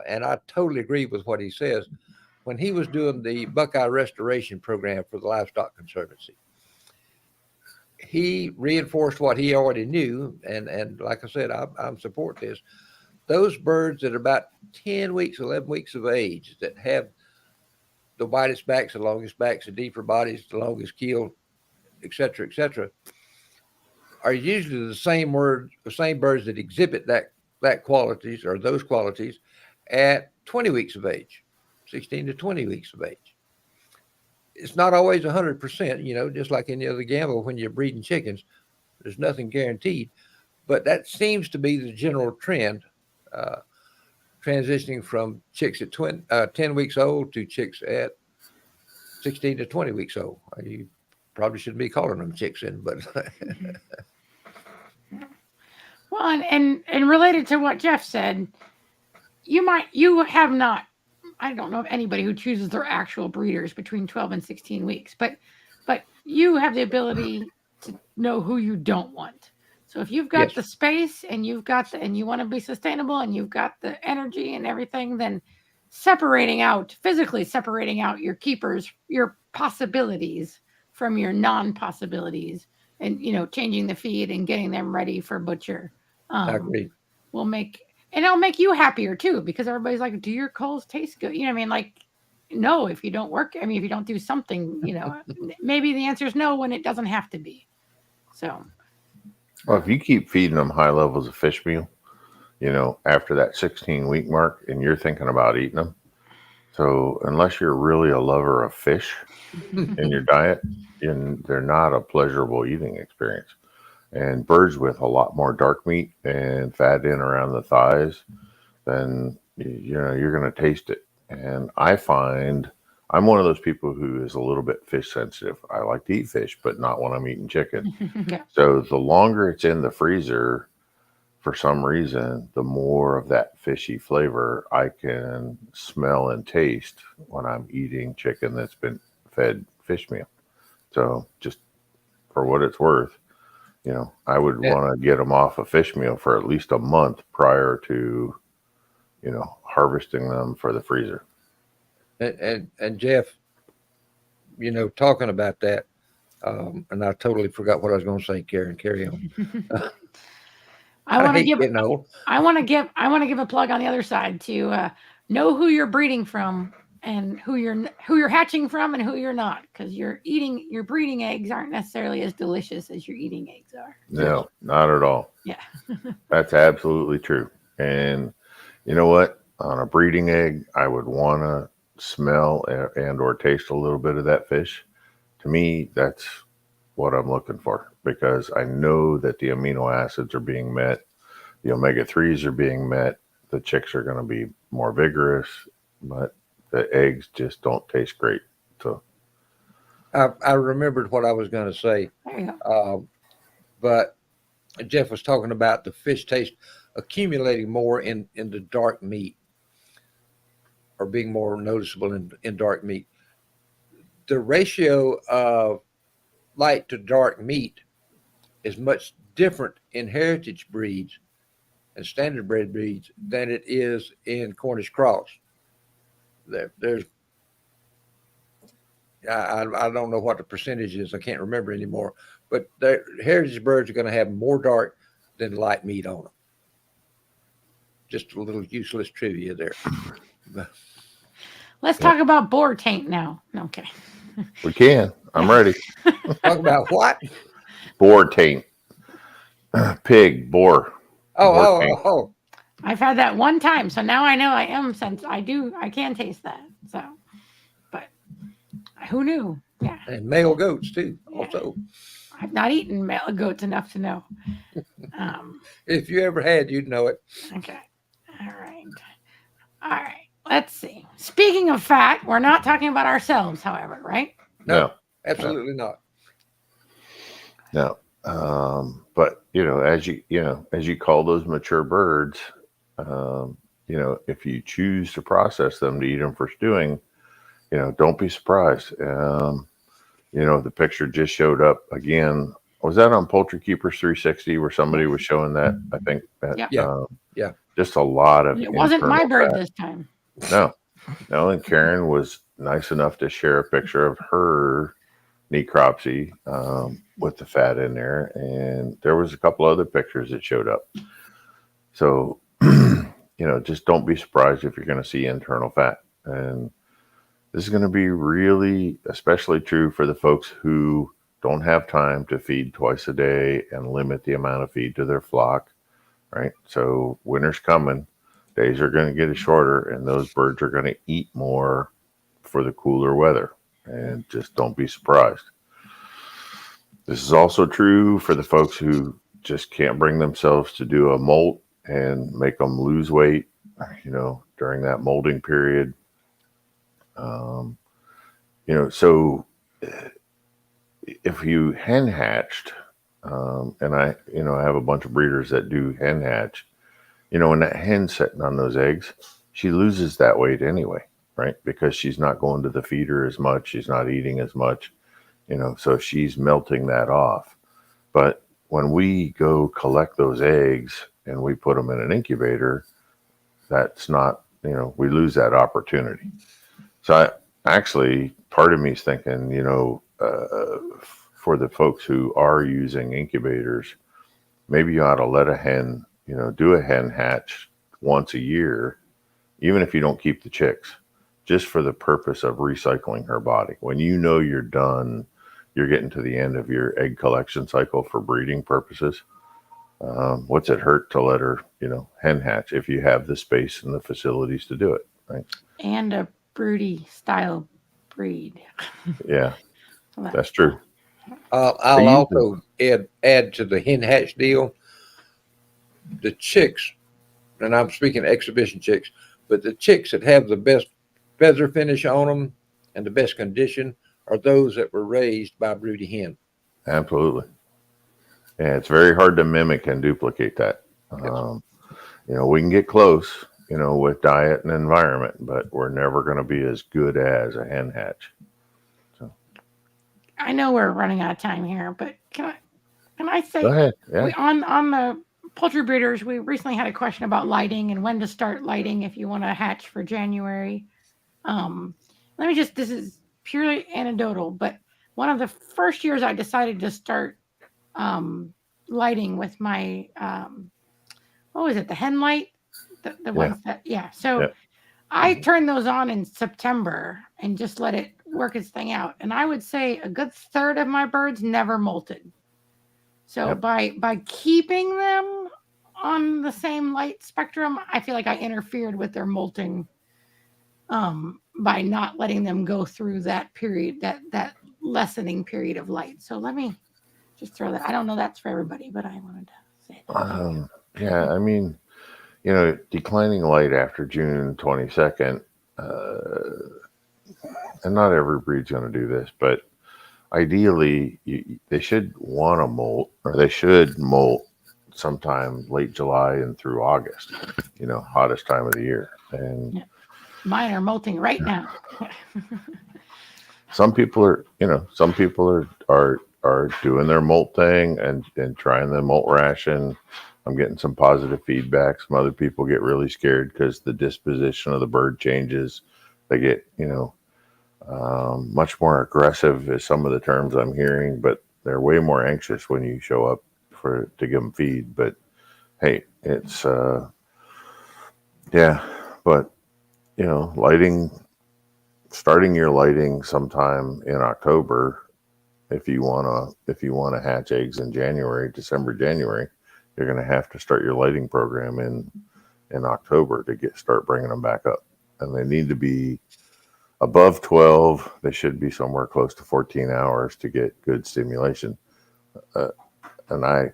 and I totally agree with what he says, when he was doing the Buckeye Restoration Program for the Livestock Conservancy, he reinforced what he already knew. And like I said, I'm support this. Those birds that are about 10 weeks, 11 weeks of age that have the widest backs, the longest backs, the deeper bodies, the longest keel, et cetera, are usually the same birds that exhibit that qualities or those qualities at 20 weeks of age, 16 to 20 weeks of age. It's not always 100%, you know, just like any other gamble when you're breeding chickens. There's nothing guaranteed, but that seems to be the general trend, uh, transitioning from chicks at 10 weeks old to chicks at 16 to 20 weeks old. You probably shouldn't be calling them chicks in, but Well, and related to what Jeff said, you have not, I don't know of anybody who chooses their actual breeders between 12 and 16 weeks, but you have the ability to know who you don't want. So if you've got yes, the space and and you want to be sustainable and you've got the energy and everything, then physically separating out your keepers, your possibilities from your non-possibilities, and changing the feed and getting them ready for butcher, I um, agree. will make and it'll make you happier too, because everybody's like, do your culls taste good? You know what I mean? Like, no, if you don't work, I mean, if you don't do something, maybe the answer is no when it doesn't have to be. So, Well, if you keep feeding them high levels of fish meal, you know, after that 16-week mark, and you're thinking about eating them, so unless you're really a lover of fish in your diet, they're not a pleasurable eating experience. And birds with a lot more dark meat and fat in around the thighs, then you know you're going to taste it. And I find I'm one of those people who is a little bit fish sensitive. I like to eat fish, but not when I'm eating chicken. Yeah. So the longer it's in the freezer, for some reason, the more of that fishy flavor I can smell and taste when I'm eating chicken that's been fed fish meal. So just for what it's worth, I would Yeah. want to get them off of fish meal for at least a month prior to, harvesting them for the freezer. And Jeff, talking about that, and I totally forgot what I was going to say. Karen, carry on. I I want to hate give getting old. I want to give a plug on the other side to know who you're breeding from and who you're hatching from and who you're not, because your breeding eggs aren't necessarily as delicious as your eating eggs are. No, not at all. Yeah. That's absolutely true. And you know what? On a breeding egg, I would want to smell and or taste a little bit of that fish. To me, that's what I'm looking for, because I know that the amino acids are being met, the omega-3s are being met, the chicks are going to be more vigorous, but the eggs just don't taste great. So I remembered what I was going to say, There you go. but Jeff was talking about the fish taste accumulating more in the dark meat, or being more noticeable in dark meat. The ratio of light to dark meat is much different in heritage breeds and standard bred breeds than it is in Cornish cross. There's I don't know what the percentage is. I can't remember anymore. But the heritage birds are going to have more dark than light meat on them. Just a little useless trivia there. Let's talk about boar taint now. Okay. we can. I'm ready. Talk about what? Boar taint. Pig, boar. Oh, Boar oh, taint. oh, oh. I've had that one time, so now I know I am I can taste that. So, but who knew? Yeah. And male goats too. Yeah. Also, I've not eaten male goats enough to know. if you ever had, you'd know it. Okay. All right. All right. Let's see. Speaking of fat, we're not talking about ourselves, however, right? No. Absolutely not. No. But as you call those mature birds, if you choose to process them to eat them for stewing, don't be surprised. The picture just showed up again. Was that on Poultry Keepers 360 where somebody was showing that? I think that, Yeah. Yeah. just a lot of It wasn't my internal bird fat. this time. No, and Karen was nice enough to share a picture of her necropsy with the fat in there, and there was a couple other pictures that showed up. So, just don't be surprised if you're going to see internal fat. And this is going to be really especially true for the folks who don't have time to feed twice a day and limit the amount of feed to their flock, right? So winter's coming. Days are going to get shorter, and those birds are going to eat more for the cooler weather. And just don't be surprised. This is also true for the folks who just can't bring themselves to do a molt and make them lose weight, during that molding period. So if you hen hatched, and I have a bunch of breeders that do hen hatch, when that hen's sitting on those eggs, she loses that weight anyway, right? Because she's not going to the feeder as much. She's not eating as much, so she's melting that off. But when we go collect those eggs and we put them in an incubator, that's not, we lose that opportunity. So actually, part of me is thinking, for the folks who are using incubators, maybe you ought to let a hen, do a hen hatch once a year, even if you don't keep the chicks, just for the purpose of recycling her body. When you're done, you're getting to the end of your egg collection cycle for breeding purposes. What's it hurt to let her, hen hatch if you have the space and the facilities to do it, right? And a broody style breed. Yeah, So that's true. I'll also add to the hen hatch deal. The chicks, and I'm speaking exhibition chicks, but the chicks that have the best feather finish on them and the best condition are those that were raised by a broody hen. Absolutely. Yeah, it's very hard to mimic and duplicate that. Yes. We can get close, with diet and environment, but we're never going to be as good as a hen hatch. So I know we're running out of time here, but can I say, go ahead. Yeah. we on the poultry breeders, we recently had a question about lighting and when to start lighting if you want to hatch for January. Let me just, this is purely anecdotal, but one of the first years I decided to start lighting with my what was it, the hen light, the ones that, yeah. So Yeah. I turned those on in September and just let it work its thing out, and I would say a good third of my birds never molted. So Yep. by keeping them on the same light spectrum, I feel like I interfered with their molting by not letting them go through that period, that lessening period of light. So let me just throw that. I don't know that's for everybody, but I wanted to say that. Yeah, I mean, declining light after June 22nd, and not every breed's going to do this, but ideally, they should want to molt, or they should molt sometime late July and through August, hottest time of the year. And Yeah. Mine are molting right now. some people are doing their molt thing and trying the molt ration. I'm getting some positive feedback. Some other people get really scared because the disposition of the bird changes. They get, much more aggressive is some of the terms I'm hearing, but they're way more anxious when you show up to give them feed. But hey, it's, yeah, but starting your lighting sometime in October, if you want to hatch eggs in December, January, you're going to have to start your lighting program in October to start bringing them back up. And they need to be above 12. They should be somewhere close to 14 hours to get good stimulation. And I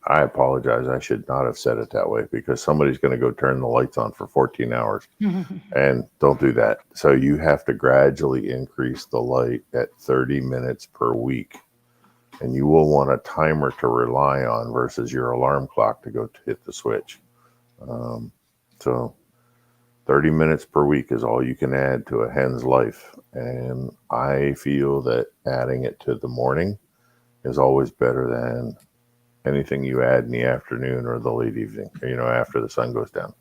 apologize. I should not have said it that way, because somebody's going to go turn the lights on for 14 hours, and don't do that. So you have to gradually increase the light at 30 minutes per week. And you will want a timer to rely on versus your alarm clock to go to hit the switch. So 30 minutes per week is all you can add to a hen's life. And I feel that adding it to the morning is always better than anything you add in the afternoon or the late evening, after the sun goes down.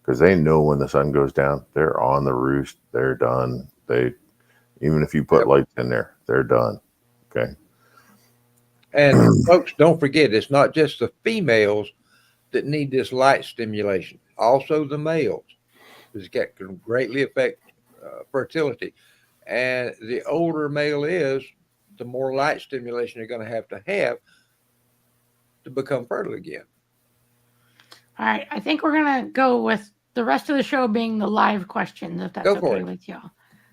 Because they know when the sun goes down, they're on the roost, they're done. Even if you put lights in there, they're done. Okay. And folks, don't forget, it's not just the females that need this light stimulation. Also the males, because it can greatly affect fertility. And the older male is, the more light stimulation you're going to have to become fertile again. All right, I think we're gonna go with the rest of the show being the live questions, if that's okay with y'all.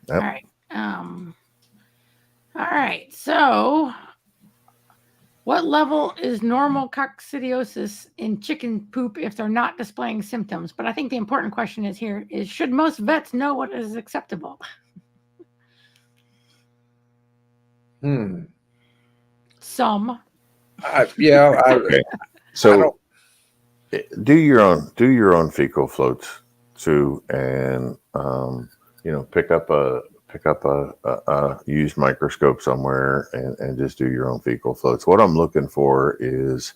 Yep. All right. All right. So, what level is normal coccidiosis in chicken poop if they're not displaying symptoms? But I think the important question is should most vets know what is acceptable? Some. Okay. So do your own fecal floats too, and pick up a used microscope somewhere and just do your own fecal floats. What I'm looking for is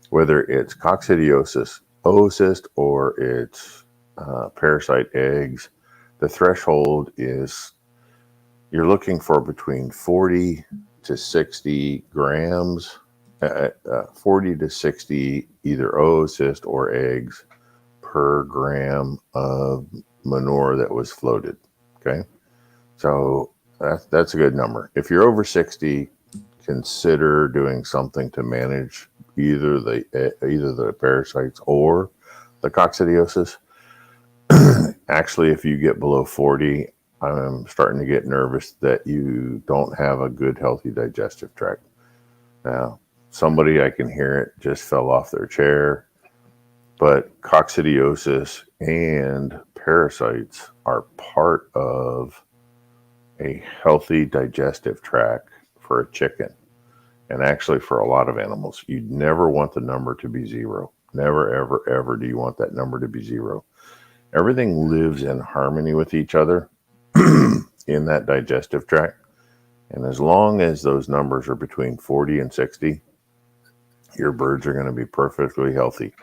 whether it's coccidiosis, oocyst, or it's parasite eggs. The threshold is, you're looking for between 40 to 60 grams, 40 to 60 either oocyst or eggs per gram of manure that was floated. Okay, so that's a good number. If you're over 60, consider doing something to manage either the parasites or the coccidiosis. Actually, if you get below 40, I'm starting to get nervous that you don't have a good, healthy digestive tract. Now, somebody, I can hear it, just fell off their chair, but coccidiosis and parasites are part of a healthy digestive tract for a chicken, and actually for a lot of animals, you'd never want the number to be zero. Never, ever, ever do you want that number to be zero. Everything lives in harmony with each other in that digestive tract. And as long as those numbers are between 40 and 60, your birds are going to be perfectly healthy,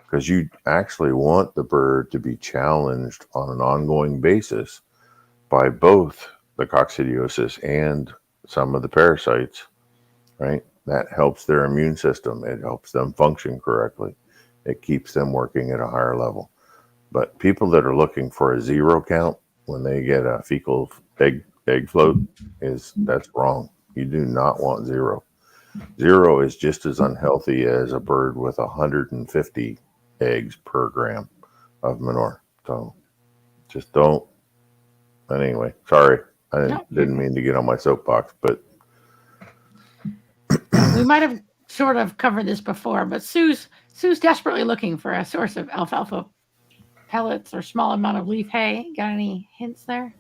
because you actually want the bird to be challenged on an ongoing basis by both the coccidiosis and some of the parasites, right? That helps their immune system. It helps them function correctly. It keeps them working at a higher level. But people that are looking for a zero count when they get a fecal egg float, that's wrong. You do not want zero. Zero is just as unhealthy as a bird with 150 eggs per gram of manure. So just don't. But anyway, sorry, I No, didn't mean to get on my soapbox, but we might have sort of covered this before, but Sue's desperately looking for a source of alfalfa pellets or small amount of leaf hay. Got any hints there?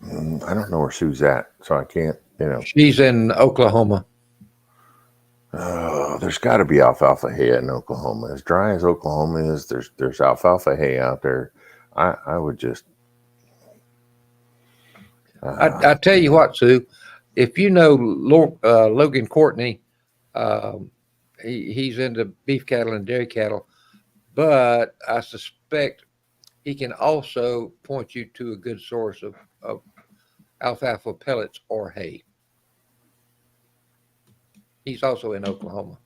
I don't know where Sue's at, so I can't. She's in Oklahoma. There's got to be alfalfa hay in Oklahoma. As dry as Oklahoma is, there's alfalfa hay out there. I would just. I tell you what, Sue, if you know Logan Courtney, he's into beef cattle and dairy cattle, but I suspect he can also point you to a good source of alfalfa pellets or hay. He's also in Oklahoma.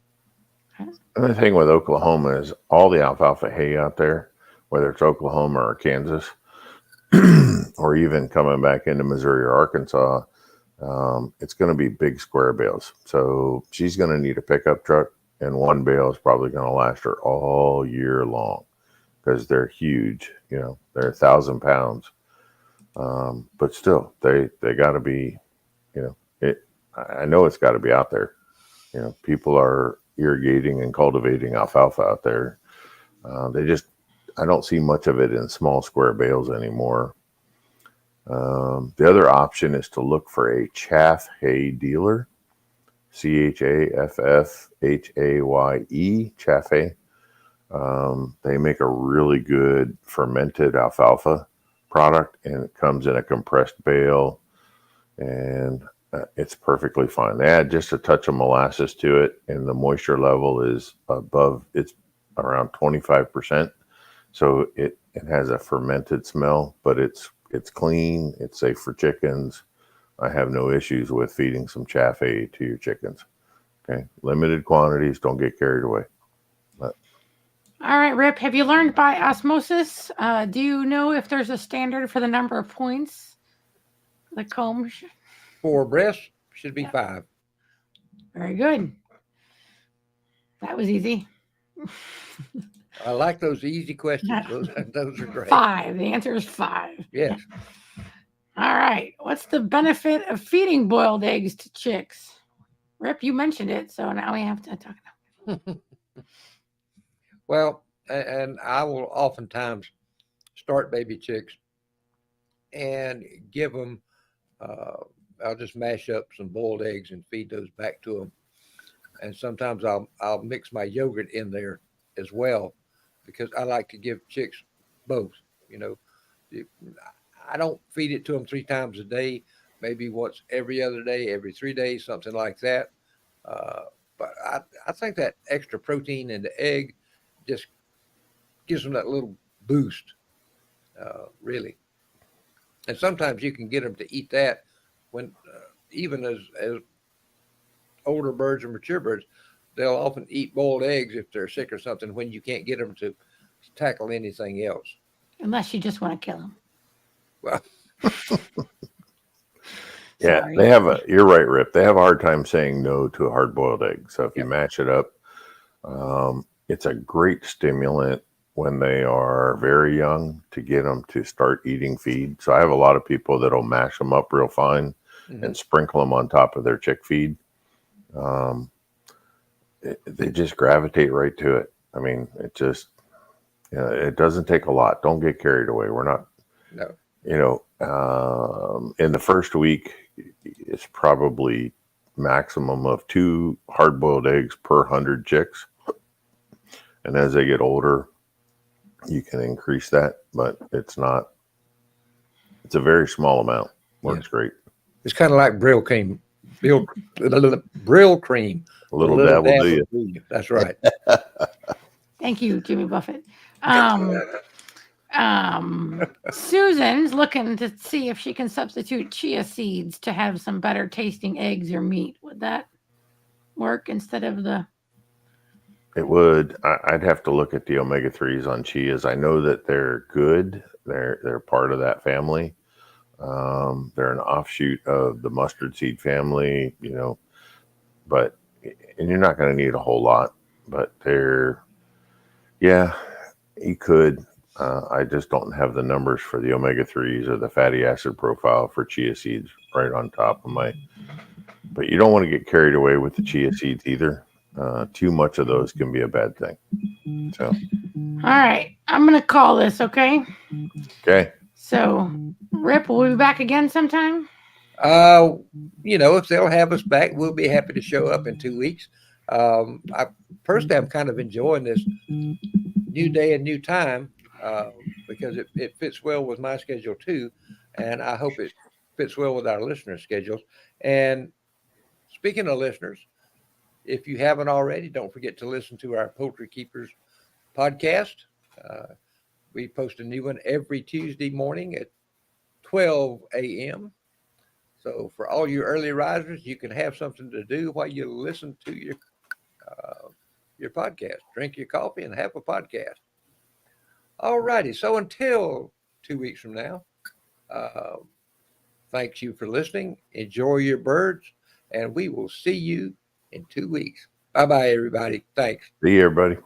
Another thing with Oklahoma is all the alfalfa hay out there, whether it's Oklahoma or Kansas, or even coming back into Missouri or Arkansas, it's going to be big square bales. So she's going to need a pickup truck, and one bale is probably going to last her all year long because they're huge. They're 1,000 pounds. But still, they got to be, I know it's got to be out there. People are irrigating and cultivating alfalfa out there. I don't see much of it in small square bales anymore. The other option is to look for a chaff hay dealer, ChaffHaye, chaff hay. They make a really good fermented alfalfa product, and it comes in a compressed bale, and it's perfectly fine. They add just a touch of molasses to it, and the moisture level is it's around 25%. So it has a fermented smell, but it's clean. It's safe for chickens. I have no issues with feeding some chaff hay to your chickens. Okay, limited quantities. Don't get carried away. All right, Rip. Have you learned by osmosis? Do you know if there's a standard for the number of points the comb? For breasts, should be 5. Very good. That was easy. I like those easy questions. Those are great. 5. The answer is 5. Yes. All right. What's the benefit of feeding boiled eggs to chicks? Rip, you mentioned it, so now we have to talk about it. Well, and I will oftentimes start baby chicks and give them, I'll just mash up some boiled eggs and feed those back to them. And sometimes I'll mix my yogurt in there as well, because I like to give chicks both. I don't feed it to them 3 times a day, maybe once every other day, every 3 days, something like that. But I think that extra protein in the egg just gives them that little boost, really. And sometimes you can get them to eat that when, even as older birds or mature birds, they'll often eat boiled eggs if they're sick or something when you can't get them to tackle anything else. Unless you just want to kill them. Well, yeah, you're right, Rip. They have a hard time saying no to a hard boiled egg. So if you mash it up, it's a great stimulant when they are very young to get them to start eating feed. So I have a lot of people that'll mash them up real fine and sprinkle them on top of their chick feed. They just gravitate right to it. I mean, it just, it doesn't take a lot. Don't get carried away. We're not. No. In the first week, it's probably maximum of 2 hard-boiled eggs per 100 chicks. And as they get older, you can increase that, but it's a very small amount. Works great. It's kind of like Brill cream. Brill cream. A little dab will do you. That's right. Thank you, Jimmy Buffett. Susan's looking to see if she can substitute chia seeds to have some better tasting eggs or meat. Would that work instead of the? It would. I'd have to look at the omega-3s on chias. I know that they're good. They're part of that family. They're an offshoot of the mustard seed family, but and you're not going to need a whole lot, but you could. I just don't have the numbers for the omega-3s or the fatty acid profile for chia seeds right on top of but you don't want to get carried away with the chia seeds either. Too much of those can be a bad thing. So, all right, I'm going to call this. Okay. So, Rip, will we be back again sometime? If they'll have us back, we'll be happy to show up in 2 weeks. Personally, I'm kind of enjoying this new day and new time because it fits well with my schedule too, and I hope it fits well with our listeners' schedules. And speaking of listeners, if you haven't already, don't forget to listen to our Poultry Keepers podcast. We post a new one every Tuesday morning at 12 a.m. So for all you early risers, you can have something to do while you listen to your podcast. Drink your coffee and have a podcast. All righty. So until 2 weeks from now, thanks you for listening. Enjoy your birds, and we will see you in 2 weeks. Bye-bye, everybody. Thanks. See you, everybody.